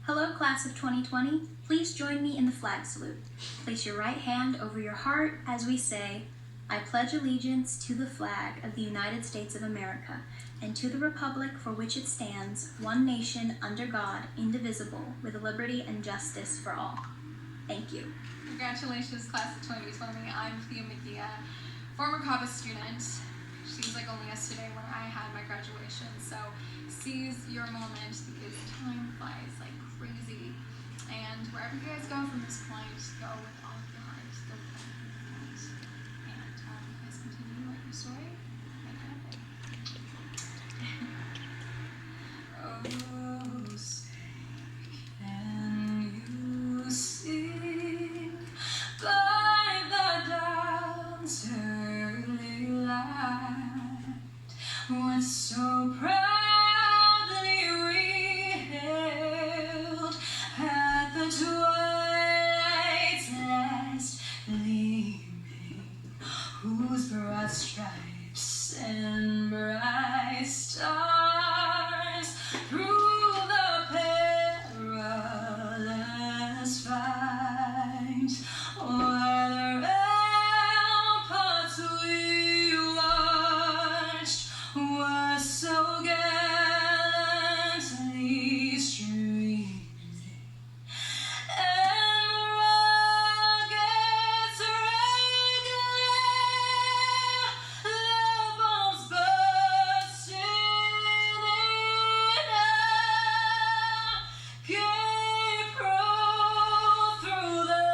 Hello, class of 2020. Please join me in the flag salute. Place your right hand over your heart as we say, I pledge allegiance to the flag of the United States of America and to the republic for which it stands, one nation, under God, indivisible, with liberty and justice for all. Thank you. Congratulations, class of 2020. I'm Thea McGee, former CAVA student. Seems like only yesterday when I had my graduation. So seize your moment because time flies like crazy. And wherever you guys go from this point, go with all of your heart. Go with all of your heart. And you guys continue to write your story. Make it epic. Oh, say, can you sing by the dawn's early light when so proudly we hailed at the twilight's last gleaming, whose broad stripes and bright stars through the perilous fight o'er the ramparts we watched were so gallantly streaming, and rockets red glare, the bombs bursting in air, gave proof through the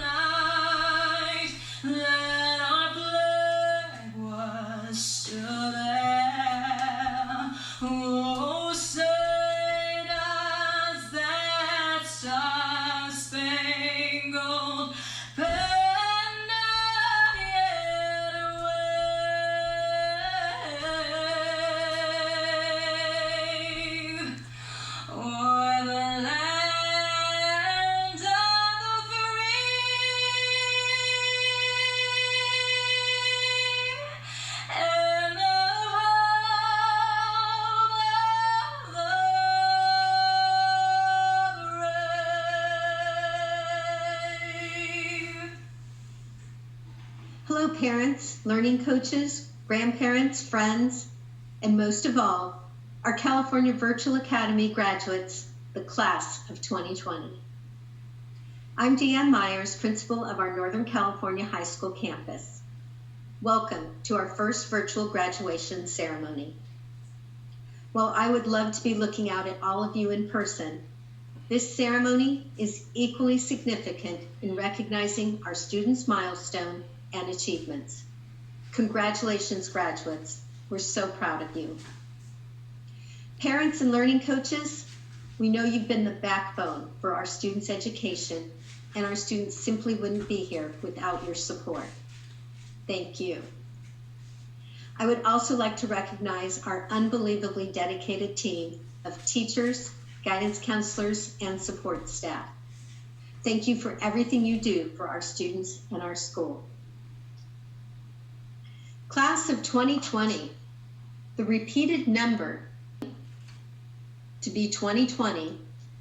night that our flag was still there. Oh, say does that star-spangled banner yet wave o'er the land of the free and the home of the brave. Hello, parents, learning coaches, grandparents, friends, and most of all, our California Virtual Academy graduates, the class of 2020. I'm Deanne Myers, principal of our Northern California High School campus. Welcome to our first virtual graduation ceremony. While I would love to be looking out at all of you in person, this ceremony is equally significant in recognizing our students' milestone and achievements. Congratulations, graduates. We're so proud of you. Parents and learning coaches, we know you've been the backbone for our students' education, and our students simply wouldn't be here without your support. Thank you. I would also like to recognize our unbelievably dedicated team of teachers, guidance counselors, and support staff. Thank you for everything you do for our students and our school. Class of 2020, the repeated number to be 2020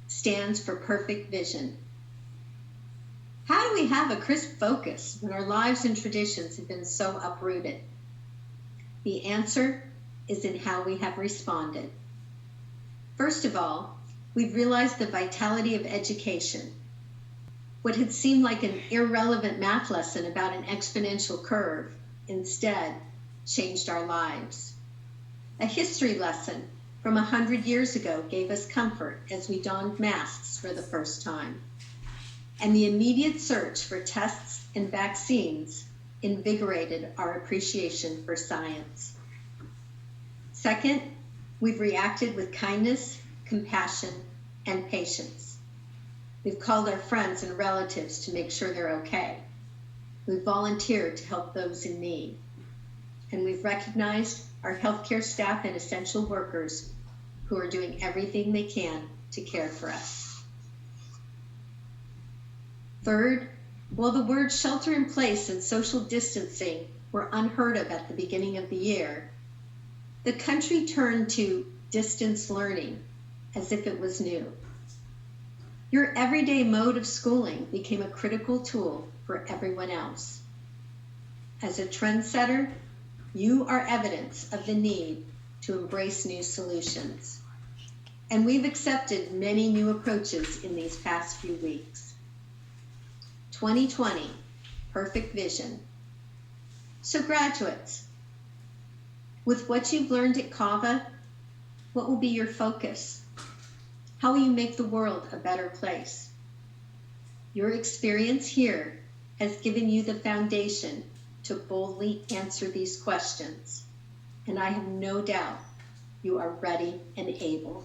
stands for perfect vision. How do we have a crisp focus when our lives and traditions have been so uprooted? The answer is in how we have responded. First of all, we've realized the vitality of education. What had seemed like an irrelevant math lesson about an exponential curve instead changed our lives. A history lesson from 100 years ago gave us comfort as we donned masks for the first time. And the immediate search for tests and vaccines invigorated our appreciation for science. Second, we've reacted with kindness, compassion, and patience. We've called our friends and relatives to make sure they're okay. We've volunteered to help those in need. And we've recognized our healthcare staff and essential workers who are doing everything they can to care for us. Third, while the words shelter in place and social distancing were unheard of at the beginning of the year, the country turned to distance learning as if it was new. Your everyday mode of schooling became a critical tool for everyone else. As a trendsetter, you are evidence of the need to embrace new solutions. And we've accepted many new approaches in these past few weeks. 2020, perfect vision. So graduates, with what you've learned at CAVA, what will be your focus? How will you make the world a better place? Your experience here has given you the foundation to boldly answer these questions, and I have no doubt you are ready and able.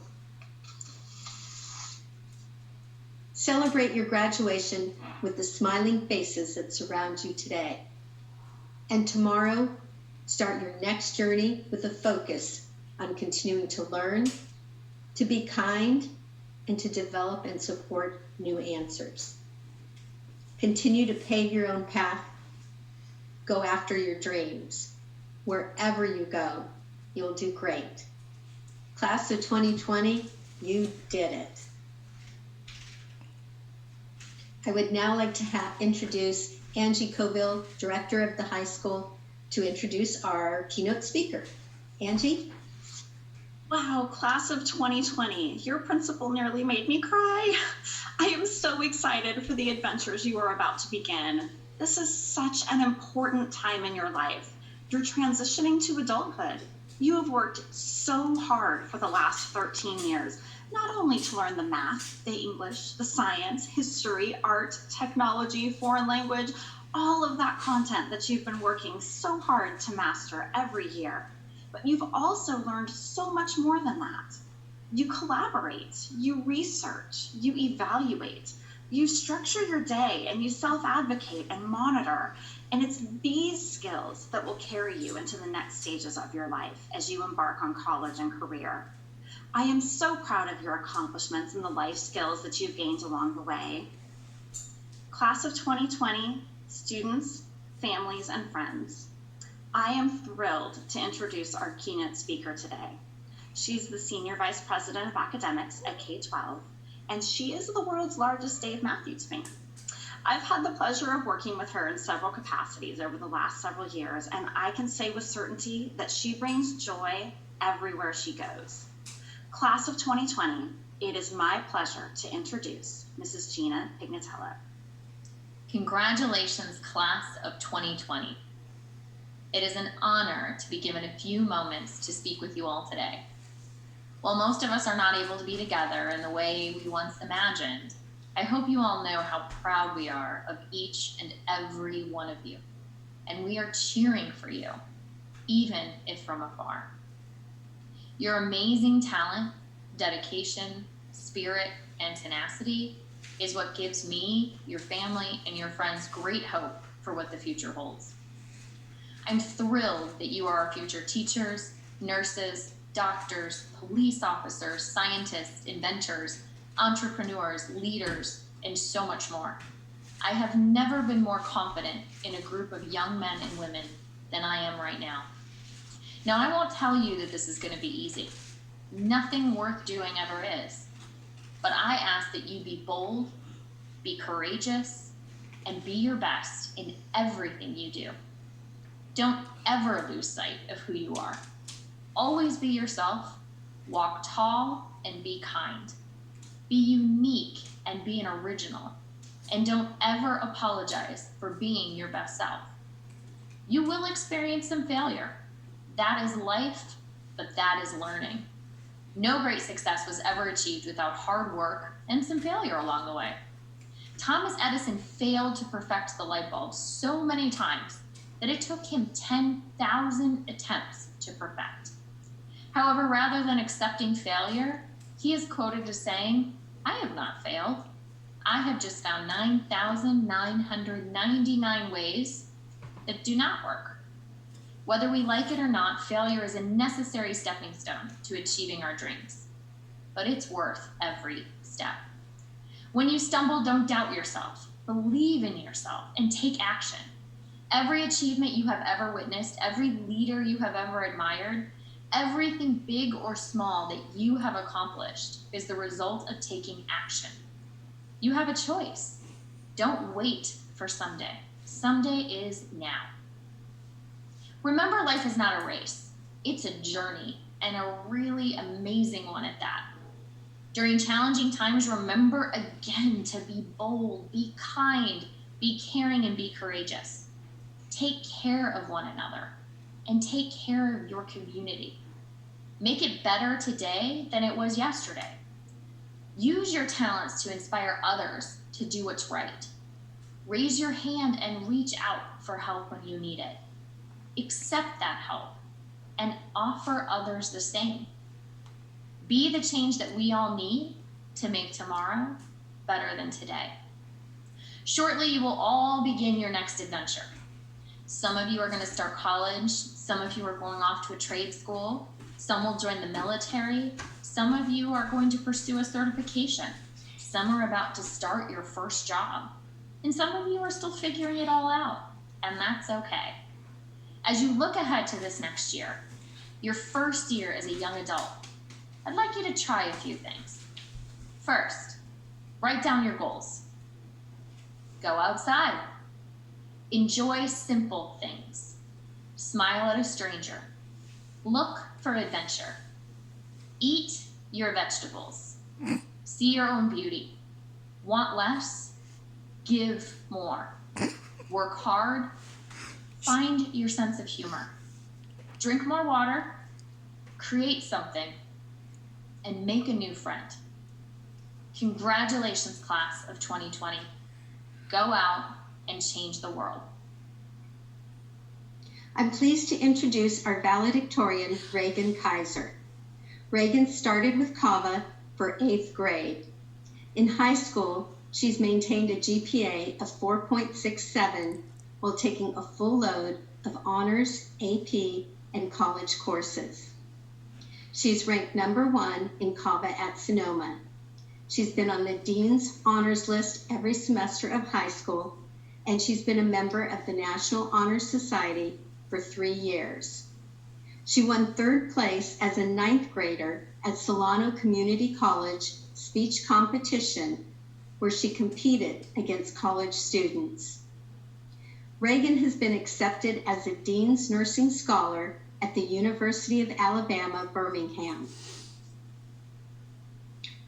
Celebrate your graduation with the smiling faces that surround you today. And tomorrow, start your next journey with a focus on continuing to learn, to be kind, and to develop and support new answers. Continue to pave your own path. Go after your dreams. Wherever you go, you'll do great. Class of 2020, you did it. I would now like to introduce Angie Coville, Director of the high school, to introduce our keynote speaker. Angie? Wow, class of 2020, your principal nearly made me cry. I am so excited for the adventures you are about to begin. This is such an important time in your life. You're transitioning to adulthood. You have worked so hard for the last 13 years, not only to learn the math, the English, the science, history, art, technology, foreign language, all of that content that you've been working so hard to master every year. But you've also learned so much more than that. You collaborate, you research, you evaluate, you structure your day, and you self-advocate and monitor. And it's these skills that will carry you into the next stages of your life as you embark on college and career. I am so proud of your accomplishments and the life skills that you've gained along the way. Class of 2020, students, families, and friends, I am thrilled to introduce our keynote speaker today. She's the Senior Vice President of Academics at K-12, and she is the world's largest Dave Matthews fan. I've had the pleasure of working with her in several capacities over the last several years, and I can say with certainty that she brings joy everywhere she goes. Class of 2020, it is my pleasure to introduce Mrs. Gina Pignatello. Congratulations, class of 2020. It is an honor to be given a few moments to speak with you all today. While most of us are not able to be together in the way we once imagined, I hope you all know how proud we are of each and every one of you, and we are cheering for you, even if from afar. Your amazing talent, dedication, spirit, and tenacity is what gives me, your family, and your friends great hope for what the future holds. I'm thrilled that you are our future teachers, nurses, doctors, police officers, scientists, inventors, entrepreneurs, leaders, and so much more. I have never been more confident in a group of young men and women than I am right now. Now, I won't tell you that this is going to be easy. Nothing worth doing ever is. But I ask that you be bold, be courageous, and be your best in everything you do. Don't ever lose sight of who you are. Always be yourself, walk tall, and be kind. Be unique and be an original. And don't ever apologize for being your best self. You will experience some failure. That is life, but that is learning. No great success was ever achieved without hard work and some failure along the way. Thomas Edison failed to perfect the light bulb so many times that it took him 10,000 attempts to perfect. However, rather than accepting failure, he is quoted as saying, "I have not failed. I have just found 9,999 ways that do not work." Whether we like it or not, failure is a necessary stepping stone to achieving our dreams. But it's worth every step. When you stumble, don't doubt yourself. Believe in yourself and take action. Every achievement you have ever witnessed, every leader you have ever admired, everything big or small that you have accomplished is the result of taking action. You have a choice. Don't wait for someday. Someday is now. Remember, life is not a race. It's a journey, and a really amazing one at that. During challenging times, remember again to be bold, be kind, be caring, and be courageous. Take care of one another and take care of your community. Make it better today than it was yesterday. Use your talents to inspire others to do what's right. Raise your hand and reach out for help when you need it. Accept that help and offer others the same. Be the change that we all need to make tomorrow better than today. Shortly, you will all begin your next adventure. Some of you are going to start college. Some of you are going off to a trade school. Some will join the military. Some of you are going to pursue a certification. Some are about to start your first job. And some of you are still figuring it all out, and that's okay. As you look ahead to this next year, your first year as a young adult, I'd like you to try a few things. First, write down your goals. Go outside. Enjoy simple things. Smile at a stranger. Look for adventure. Eat your vegetables. See your own beauty. Want less? Give more. Work hard. Find your sense of humor. Drink more water. Create something. And make a new friend. Congratulations, class of 2020. Go out and change the world. I'm pleased to introduce our valedictorian, Reagan Kaiser. Reagan started with Kava for 8th grade. In high school, she's maintained a GPA of 4.67 while taking a full load of honors, AP, and college courses. She's ranked #1 in Kava at Sonoma. She's been on the Dean's Honors List every semester of high school, and she's been a member of the National Honor Society for 3 years. She won 3rd place as a 9th grader at Solano Community College speech competition, where she competed against college students. Reagan has been accepted as a Dean's Nursing Scholar at the University of Alabama, Birmingham.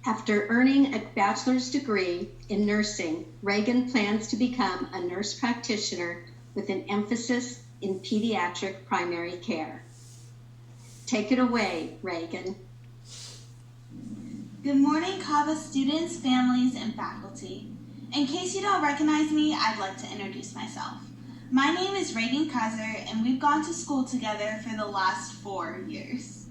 After earning a bachelor's degree in nursing, Reagan plans to become a nurse practitioner with an emphasis in pediatric primary care. Take it away, Reagan. Good morning, Kava students, families, and faculty. In case you don't recognize me, I'd like to introduce myself. My name is Reagan Kaiser, and we've gone to school together for the last 4 years.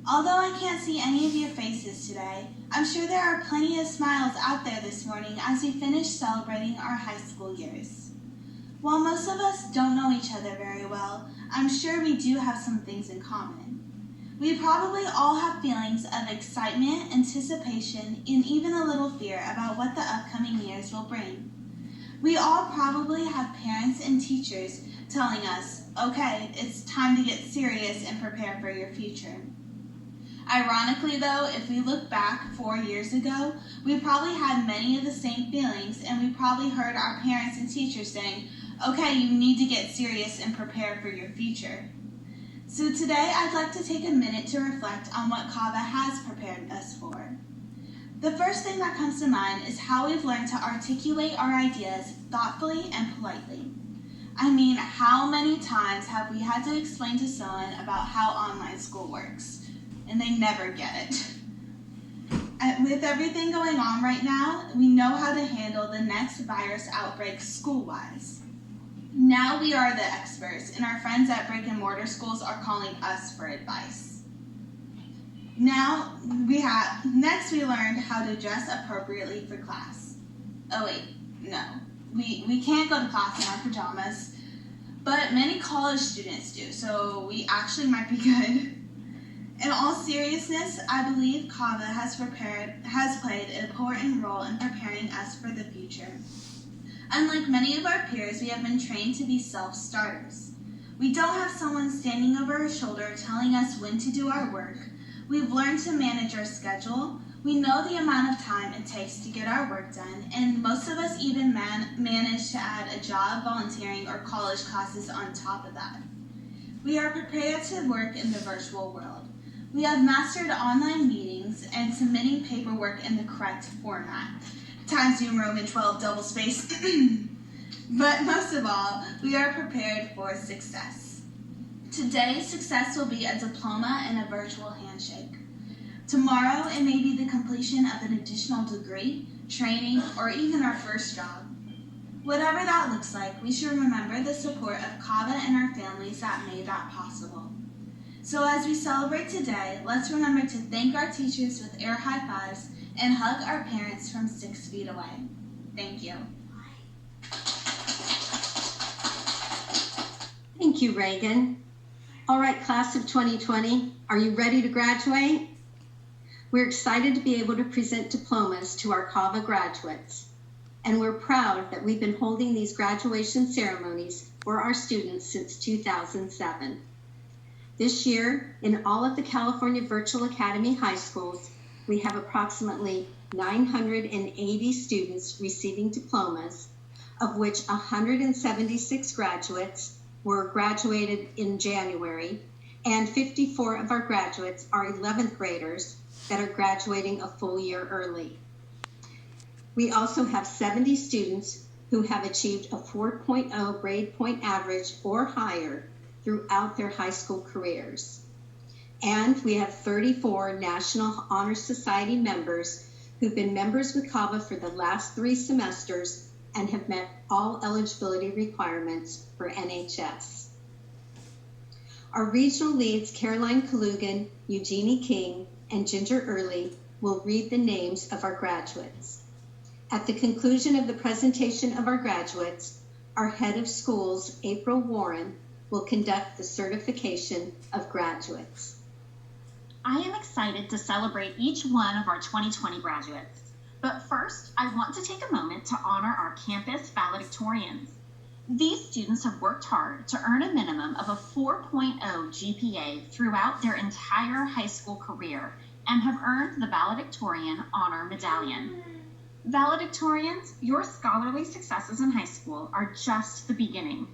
Although I can't see any of your faces today, I'm sure there are plenty of smiles out there this morning as we finish celebrating our high school years. While most of us don't know each other very well, I'm sure we do have some things in common. We probably all have feelings of excitement, anticipation, and even a little fear about what the upcoming years will bring. We all probably have parents and teachers telling us, okay, it's time to get serious and prepare for your future. Ironically though, if we look back 4 years ago, we probably had many of the same feelings, and we probably heard our parents and teachers saying, okay, you need to get serious and prepare for your future. So today I'd like to take a minute to reflect on what Kava has prepared us for. The first thing that comes to mind is how we've learned to articulate our ideas thoughtfully and politely. I mean, how many times have we had to explain to someone about how online school works, and they never get it? With everything going on right now, we know how to handle the next virus outbreak school-wise. Now we are the experts, and our friends at brick and mortar schools are calling us for advice. Next we learned how to dress appropriately for class. Oh wait, no. We can't go to class in our pajamas, but many college students do, so we actually might be good. In all seriousness, I believe Kava has played an important role in preparing us for the future. Unlike many of our peers, we have been trained to be self-starters. We don't have someone standing over our shoulder telling us when to do our work. We've learned to manage our schedule. We know the amount of time it takes to get our work done, and most of us even manage to add a job, volunteering, or college classes on top of that. We are prepared to work in the virtual world. We have mastered online meetings and submitting paperwork in the correct format. Times New Roman 12 double space. But most of all, we are prepared for success. Today, success will be a diploma and a virtual handshake. Tomorrow, it may be the completion of an additional degree, training, or even our first job. Whatever that looks like, we should remember the support of Kava and our families that made that possible. So as we celebrate today, let's remember to thank our teachers with air high fives and hug our parents from 6 feet away. Thank you. Thank you, Reagan. All right, class of 2020, are you ready to graduate? We're excited to be able to present diplomas to our Kava graduates, and we're proud that we've been holding these graduation ceremonies for our students since 2007. This year, in all of the California Virtual Academy high schools, we have approximately 980 students receiving diplomas, of which 176 graduates were graduated in January, and 54 of our graduates are 11th graders that are graduating a full year early. We also have 70 students who have achieved a 4.0 grade point average or higher throughout their high school careers. And we have 34 National Honor Society members who've been members with Kava for the last 3 semesters and have met all eligibility requirements for NHS. Our regional leads, Caroline Kalugan, Eugenie King, and Ginger Early, will read the names of our graduates. At the conclusion of the presentation of our graduates, our head of schools, April Warren, will conduct the certification of graduates. I am excited to celebrate each one of our 2020 graduates. But first, I want to take a moment to honor our campus valedictorians. These students have worked hard to earn a minimum of a 4.0 GPA throughout their entire high school career and have earned the Valedictorian Honor Medallion. Valedictorians, your scholarly successes in high school are just the beginning.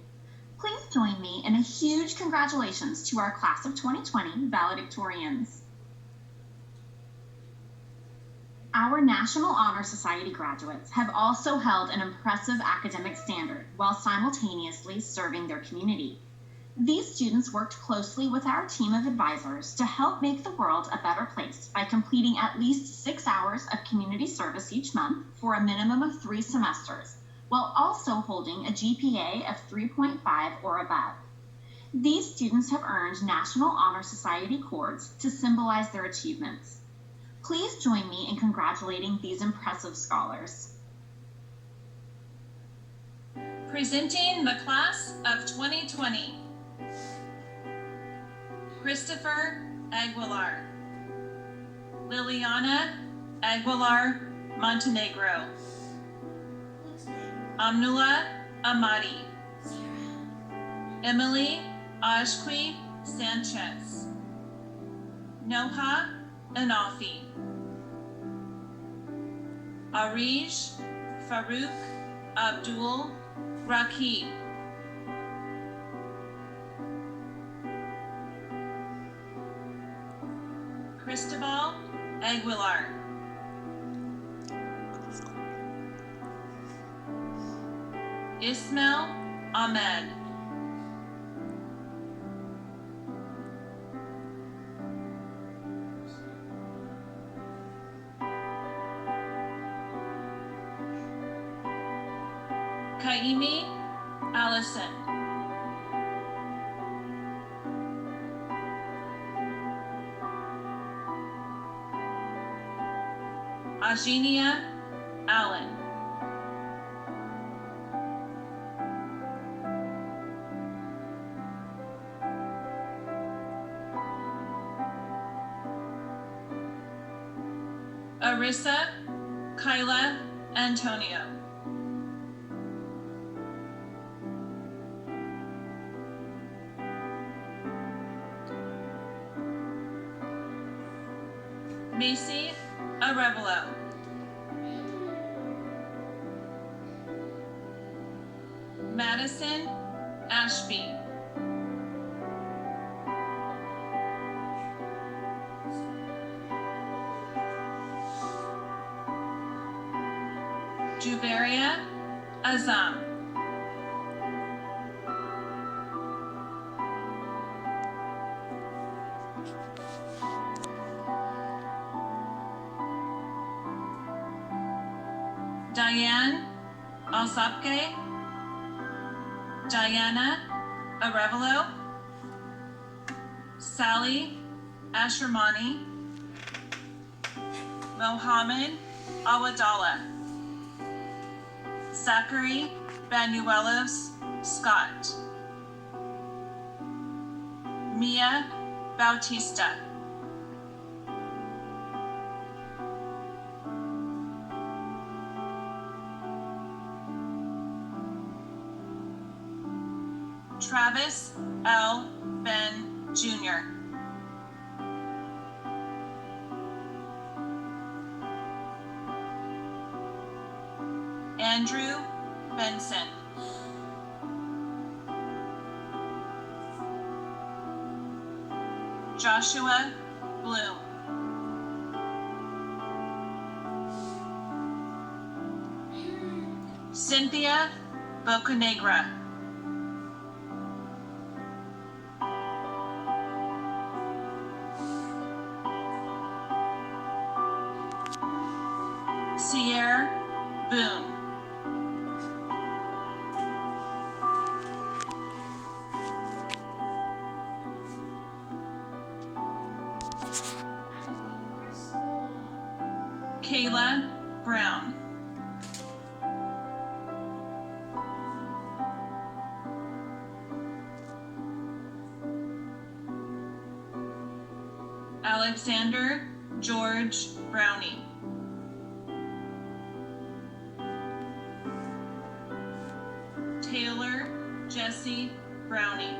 Please join me in a huge congratulations to our class of 2020 valedictorians. Our National Honor Society graduates have also held an impressive academic standard while simultaneously serving their community. These students worked closely with our team of advisors to help make the world a better place by completing at least 6 hours of community service each month for a minimum of 3 semesters, while also holding a GPA of 3.5 or above. These students have earned National Honor Society cords to symbolize their achievements. Please join me in congratulating these impressive scholars. Presenting the class of 2020. Christopher Aguilar, Liliana Aguilar Montenegro, Amnula Amadi, Emily Ashqui Sanchez, Noha Anafi, Arij Farouk Abdul Rakib, Cristobal Aguilar, Ismail Ahmed, Kaimi Allison, Agenia Allen, Arissa Kyla Antonio, Macy Arevalo, Madison Ashby, Juveria Azam, Diane Alsapke, Diana Arevalo, Sally Ashermani, Mohammed Awadallah, Zachary Banuelos Scott, Mia Bautista, Travis L. Ben Jr., Andrew Benson, Joshua Bloom, Cynthia Bocanegra, Cierra Boone, Kayla Brown, Alexander George Browning, Taylor Jesse Browning,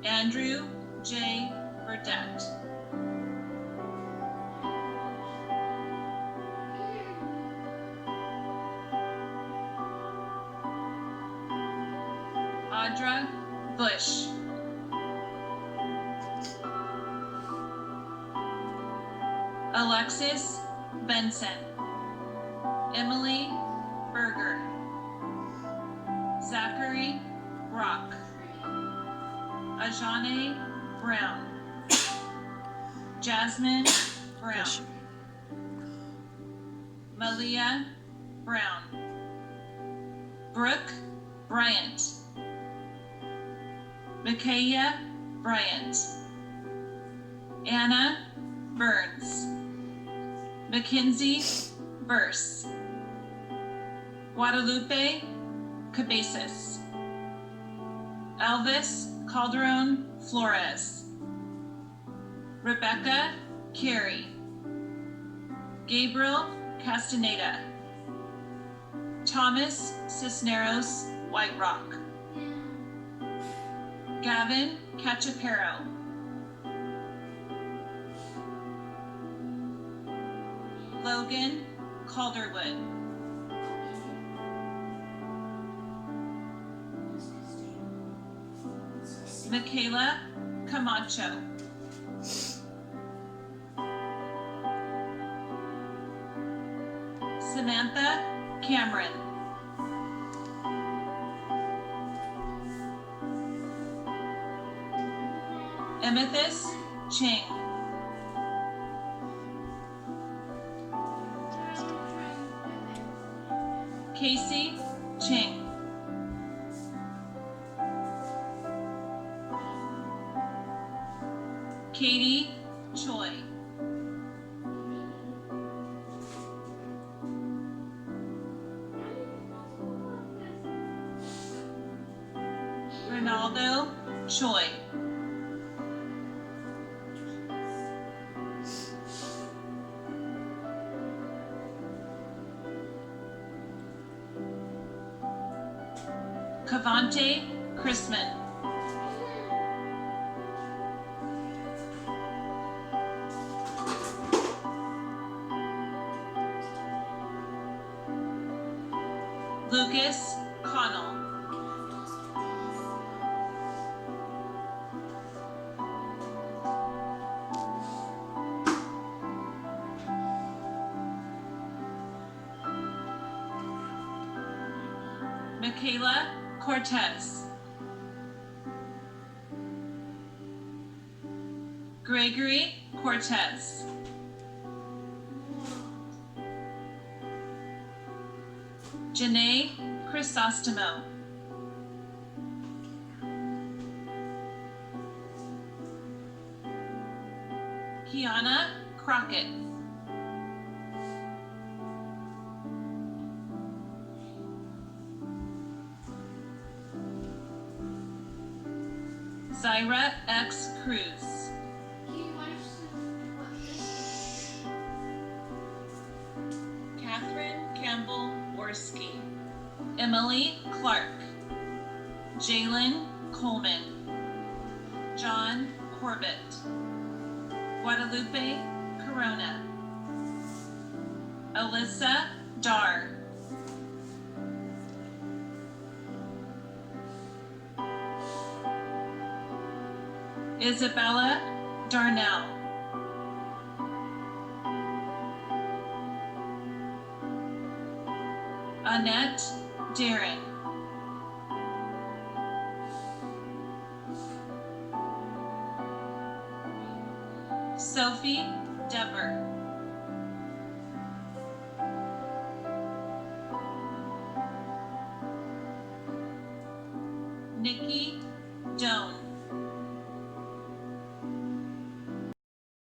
Andrew J. Burdette, Audra Bush, Alexis Benson, Emily Berger, Zachary Brock, Ajane Brown, Jasmine Brown, Malia Brown, Brooke Bryant, Micaiah Bryant, Anna Burns, Mackenzie Burse, Guadalupe Cabezas, Elvis Calderon Flores, Rebecca Carey, Gabriel Castaneda, Thomas Cisneros White Rock, Gavin Cachapero, Logan Calderwood, Michaela Camacho, Samantha Cameron, Amethyst Ching, Casey Ching, Katie Choi, Ronaldo Choi, Cavante Chrisman, Lucas Connell. Michaela Cortez. Gregory Cortez. Janae Chrysostomo. Kiana Crockett. Zyra X. Cruz. Catherine Campbell Orski. Emily Clark. Jalen Coleman. John Corbett. Guadalupe Corona. Alyssa Dar. Isabella Darnell. Annette Daring. Sophie Dever. Nikki Doan.